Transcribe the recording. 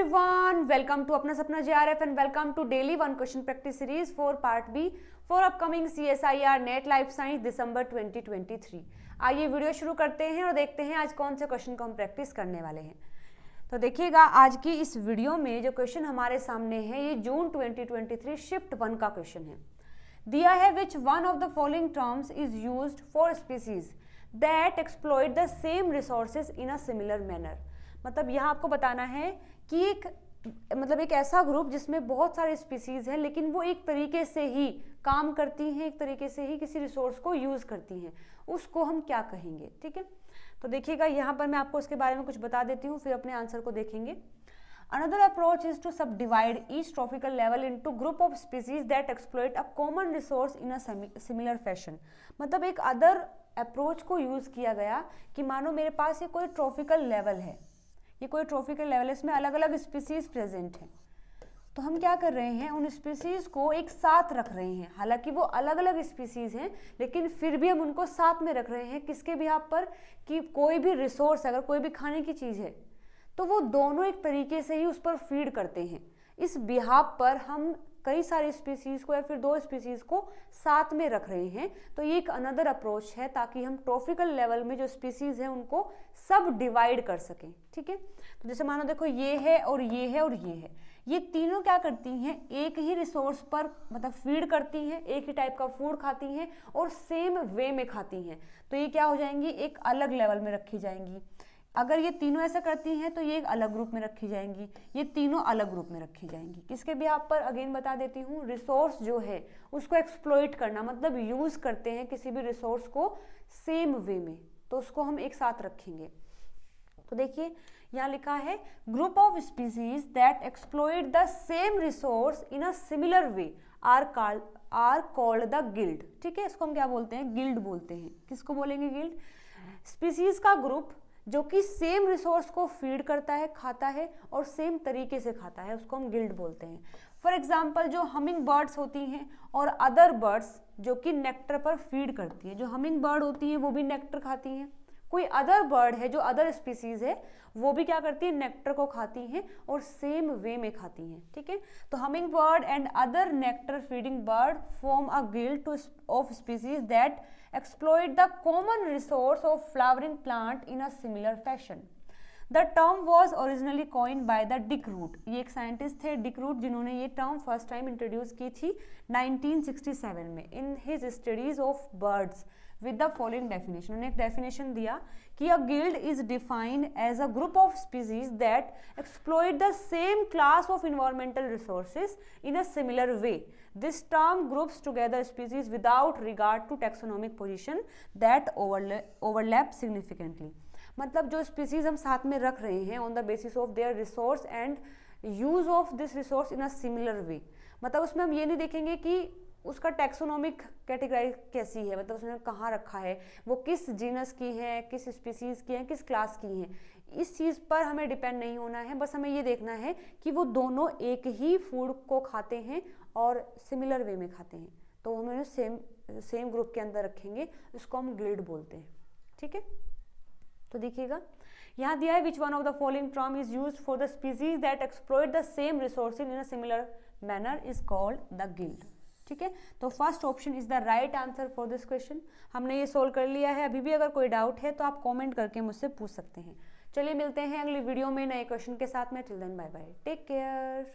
Everyone, welcome to अपना सपना JRF and welcome to daily one question practice series for part B for upcoming CSIR NET life science December 2023। आइए video शुरू करते हैं और देखते हैं आज कौन से क्वेश्चन को हम प्रैक्टिस करने वाले हैं। तो देखिएगा, आज की इस वीडियो में जो क्वेश्चन हमारे सामने है ये जून 2023 शिफ्ट 1 का क्वेश्चन है। दिया है which one of the following terms is used for species that exploit the same resources in a similar manner. मतलब यहाँ आपको बताना है कि एक ऐसा ग्रुप जिसमें बहुत सारे स्पीसीज हैं लेकिन वो एक तरीके से ही काम करती हैं, एक तरीके से ही किसी रिसोर्स को यूज करती हैं, उसको हम क्या कहेंगे। ठीक है, तो देखिएगा यहाँ पर मैं आपको इसके बारे में कुछ बता देती हूँ, फिर अपने आंसर को देखेंगे। Another approach is to subdivide each trophical level into group of species that exploit a common resource in a similar fashion। मतलब एक अदर अप्रोच को यूज किया गया कि मानो मेरे पास ये कोई ट्रॉफिकल लेवल है, ये कोई ट्रॉफिकल लेवल है, इसमें अलग अलग स्पीसीज प्रेजेंट हैं। तो हम क्या कर रहे हैं, उन स्पीसीज को एक साथ रख रहे हैं। हालांकि वो अलग अलग स्पीसीज हैं लेकिन फिर भी हम उनको साथ में रख रहे हैं। किसके बिहाफ पर कि कोई भी रिसोर्स, अगर कोई भी खाने की चीज़ है तो वो दोनों एक तरीके से ही उस पर फीड करते हैं। इस बिहाफ पर हम कई सारे स्पीसीज को या फिर दो स्पीसीज को साथ में रख रहे हैं। तो ये एक अनदर अप्रोच है ताकि हम ट्रॉफिकल लेवल में जो स्पीसीज हैं उनको सब डिवाइड कर सकें। ठीक है, तो जैसे मानो देखो ये है और ये है और ये है, ये तीनों क्या करती हैं, एक ही रिसोर्स पर मतलब फीड करती हैं, एक ही टाइप का फूड खाती हैं और सेम वे में खाती हैं। तो ये क्या हो जाएंगी, एक अलग लेवल में रखी जाएंगी। अगर ये तीनों ऐसा करती हैं तो ये एक अलग ग्रुप में रखी जाएंगी, ये तीनों अलग ग्रुप में रखी जाएंगी। किसके बिहाफ पर, अगेन बता देती हूँ, रिसोर्स जो है उसको एक्सप्लॉइट करना, मतलब यूज करते हैं किसी भी रिसोर्स को सेम वे में, तो उसको हम एक साथ रखेंगे। तो देखिए यहाँ लिखा है group of species that exploit the same resource in a similar way are called the guild. ठीक है, इसको हम क्या बोलते हैं, गिल्ड बोलते हैं। किसको बोलेंगे, गिल्ड। स्पीसीज का ग्रुप जो कि सेम रिसोर्स को फीड करता है, खाता है और सेम तरीके से खाता है, उसको हम गिल्ड बोलते हैं। फॉर एग्जाम्पल जो हमिंग बर्ड्स होती हैं और अदर बर्ड्स जो कि नेक्टर पर फीड करती है। जो हमिंग बर्ड होती हैं वो भी नेक्टर खाती हैं। कोई अदर बर्ड है जो अदर स्पीसीज है वो भी क्या करती है, नेक्टर को खाती हैं और सेम वे में खाती हैं। ठीक है, तो humming bird and other nectar feeding bird form a guild of species that exploit the common resource of flowering plant in a similar fashion. The term was originally coined by the Dick Root। ये एक scientist थे Dick root जिन्होंने ये term first time introduce की थी 1967 में in his studies of birds with the following definition. उन्होंने एक डेफिनेशन दिया कि a guild is defined as a group of species that exploit the same class of environmental resources in a similar way. This term groups together species without regard to taxonomic position that overlap significantly। मतलब जो species हम साथ में रख रहे हैं on the basis of their resource and use of this resource in a similar वे। मतलब उसमें हम ये नहीं देखेंगे कि उसका टैक्सोनॉमिक कैटेगरी कैसी है, मतलब उसने कहाँ रखा है, वो किस जीनस की है, किस स्पीसीज की है, किस क्लास की हैं। इस चीज़ पर हमें डिपेंड नहीं होना है, बस हमें ये देखना है कि वो दोनों एक ही फूड को खाते हैं और सिमिलर वे में खाते हैं। तो हम उन्हें सेम ग्रुप के अंदर रखेंगे, इसको हम गिल्ड बोलते हैं। ठीक है, तो देखिएगा यहाँ दिया है which one of the following term is used for the species that exploit the same resources in a similar manner is called the guild. ठीक है, तो first option is the right answer for this question. हमने ये solve कर लिया है। अभी भी अगर कोई डाउट है तो आप कमेंट करके मुझसे पूछ सकते हैं। चलिए मिलते हैं अगली वीडियो में नए क्वेश्चन के साथ में। Till then bye bye, take care.